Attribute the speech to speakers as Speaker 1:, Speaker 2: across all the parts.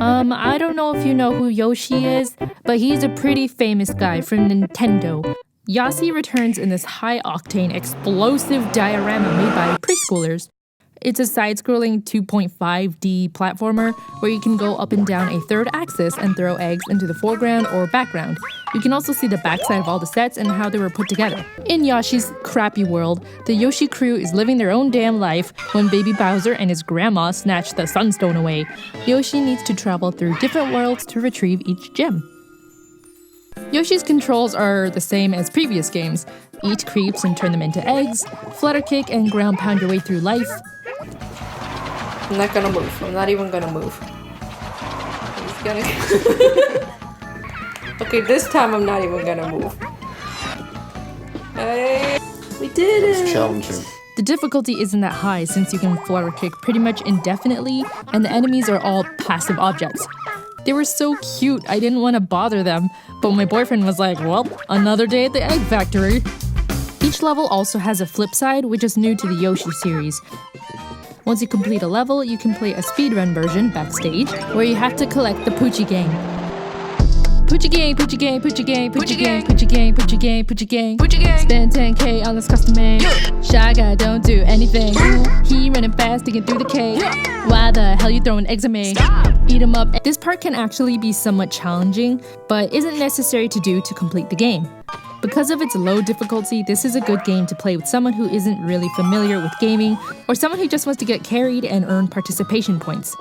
Speaker 1: I don't know if you know who Yoshi is, but he's a pretty famous guy from Nintendo. Yoshi returns in this high-octane, explosive diorama made by preschoolers. It's a side-scrolling 2.5D platformer where you can go up and down a third axis and throw eggs into the foreground or background. You can also see the backside of all the sets and how they were put together. In Yoshi's crappy world, the Yoshi crew is living their own damn life when baby Bowser and his grandma snatch the sunstone away. Yoshi needs to travel through different worlds to retrieve each gem. Yoshi's controls are the same as previous games. Eat creeps and turn them into eggs, flutter kick and ground pound your way through life.
Speaker 2: I'm not gonna move. I'm not even gonna move. I'm just gonna... Okay, this time I'm not even gonna move. Hey, we did it!
Speaker 3: It's challenging.
Speaker 1: The difficulty isn't that high since you can flutter kick pretty much indefinitely and the enemies are all passive objects. They were so cute, I didn't want to bother them, but my boyfriend was like, well, another day at the egg factory. Each level also has a flip side, which is new to the Yoshi series. Once you complete a level, you can play a speedrun version backstage, where you have to collect the Poochie Gang. Poochie Gang, Poochie Gang, Poochie Gang, Poochie Gang, Poochie Gang, Poochie Gang, Poochie Gang, Poochie Gang. Spend 10K on this custom made. Shy guy don't do anything. He running fast, digging through the cave. Why the hell you throwing eggs at me? Eat 'em up. This part can actually be somewhat challenging, but isn't necessary to do to complete the game. Because of its low difficulty, this is a good game to play with someone who isn't really familiar with gaming, or someone who just wants to get carried and earn participation points.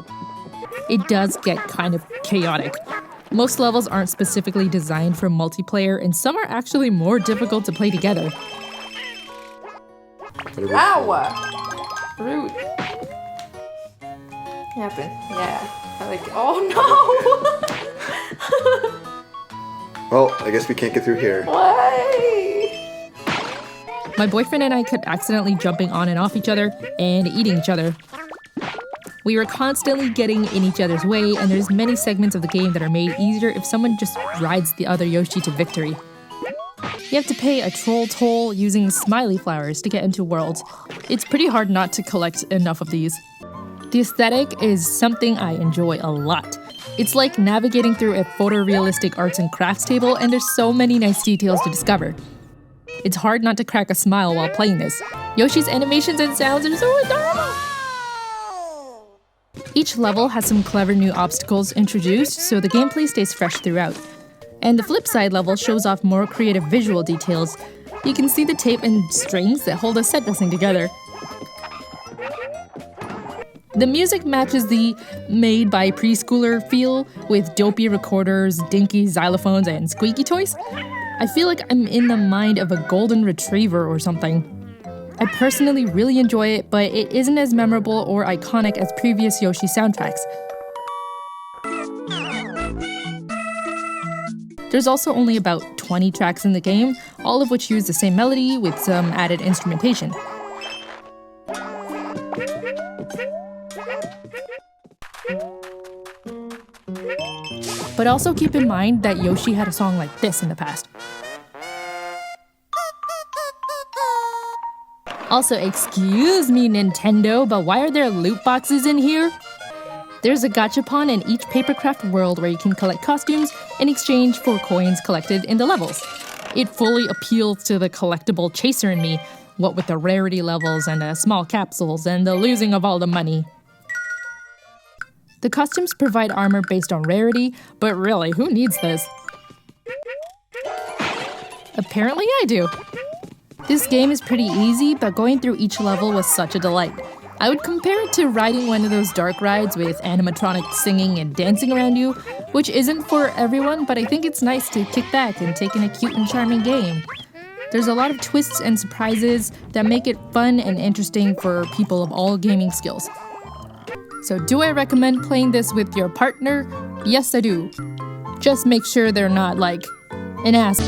Speaker 1: It does get kind of chaotic. Most levels aren't specifically designed for multiplayer, and some are actually more difficult to play together.
Speaker 2: Ow! Rude. What happened? Yeah. Oh no!
Speaker 3: Well, I guess we can't get through here.
Speaker 2: Why?
Speaker 1: My boyfriend and I kept accidentally jumping on and off each other and eating each other. We were constantly getting in each other's way, and there's many segments of the game that are made easier if someone just rides the other Yoshi to victory. You have to pay a troll toll using smiley flowers to get into worlds. It's pretty hard not to collect enough of these. The aesthetic is something I enjoy a lot. It's like navigating through a photorealistic arts and crafts table, and there's so many nice details to discover. It's hard not to crack a smile while playing this. Yoshi's animations and sounds are so adorable! Each level has some clever new obstacles introduced, so the gameplay stays fresh throughout. And the flip side level shows off more creative visual details. You can see the tape and strings that hold a set dressing together. The music matches the made by preschooler feel with dopey recorders, dinky xylophones, and squeaky toys. I feel like I'm in the mind of a golden retriever or something. I personally really enjoy it, but it isn't as memorable or iconic as previous Yoshi soundtracks. There's also only about 20 tracks in the game, all of which use the same melody with some added instrumentation. But also keep in mind that Yoshi had a song like this in the past. Also, excuse me, Nintendo, but why are there loot boxes in here? There's a gachapon in each papercraft world where you can collect costumes in exchange for coins collected in the levels. It fully appeals to the collectible chaser in me, what with the rarity levels and the small capsules and the losing of all the money. The costumes provide armor based on rarity, but really, who needs this? Apparently I do. This game is pretty easy, but going through each level was such a delight. I would compare it to riding one of those dark rides with animatronic singing and dancing around you, which isn't for everyone, but I think it's nice to kick back and take in a cute and charming game. There's a lot of twists and surprises that make it fun and interesting for people of all gaming skills. So do I recommend playing this with your partner? Yes, I do. Just make sure they're not like an ass.